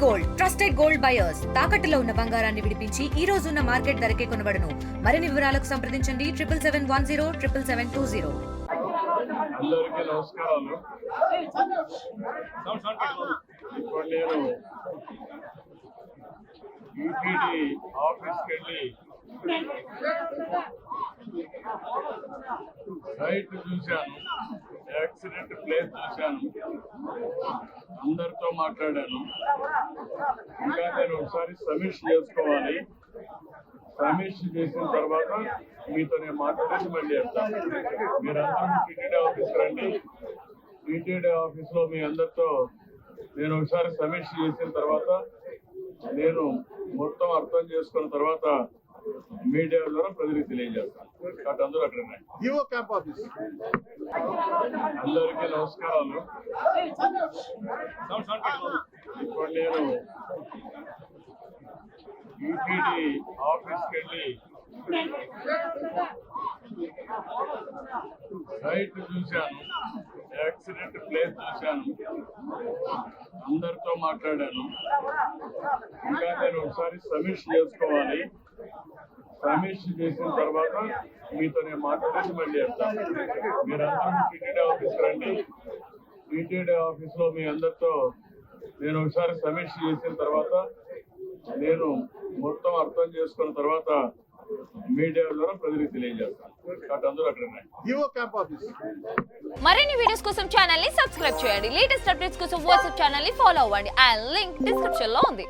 Gold trusted gold buyers తాకట్టులో ఉన్న బంగారాన్ని విడిపించి ఈ రోజు ఉన్న మార్కెట్ ధరకే కొనబడును. మరిన్ని వివరాలకు సంప్రదించండి 7710777220. అందరికీ నమస్కారాలు. ఇప్పుడు నేను యూటీడీ ఆఫీస్కి వెళ్ళి సైట్ చూశాను, యాక్సిడెంట్ ప్లేస్ చూశాను, అందరితో మాట్లాడాను. ఇంకా నేను ఒకసారి సమీక్ష చేసుకోవాలి. సమీక్ష చేసిన తర్వాత మీతో నేను మాట్లాడేసి మళ్ళీ వెళ్తాను. మీరందరూ టీటీడీ ఆఫీస్కి రండి. టీటీడీ ఆఫీస్లో మీ అందరితో నేను ఒకసారి సమీక్ష చేసిన తర్వాత నేను మొత్తం అర్థం చేసుకున్న తర్వాత మీడియా ద్వారా ప్రజలకు తెలియజేస్తాను. కాబట్టి అందరూ అక్కడ అందరికీ నమస్కారాలు. ఇప్పుడు నేను యూటీడీ ఆఫీస్కి వెళ్ళి సైట్ చూశాను, యాక్సిడెంట్ ప్లేస్ చూశాను, అందరితో మాట్లాడాను. ఇంకా నేను ఒకసారి సమీక్ష చేసుకోవాలి. సమీక్ష చేసిన తర్వాత మీతో నేను మాట్లాడేసి మళ్ళీ వెళ్తాను. మీరందరూ టీటీడీ ఆఫీస్కి రండి. టీటీడీ ఆఫీస్లో మీ అందరితో నేను ఒకసారి సమీక్ష చేసిన తర్వాత నేను మొత్తం అర్థం చేసుకున్న తర్వాత మీడియా ద్వారా ప్రజలకు తెలియజేస్తాను. కాబట్టి అందరూ అక్కడ మరిన్ని వీడియోస్ కోసం ఛానల్ ని సబ్స్క్రైబ్ చేయండి. లేటెస్ట్ అప్డేట్స్ కోసం వాట్సాప్ ఛానల్ ని ఫాలో అవ్వండి. ఆ లింక్ డిస్క్రిప్షన్ లో ఉంది.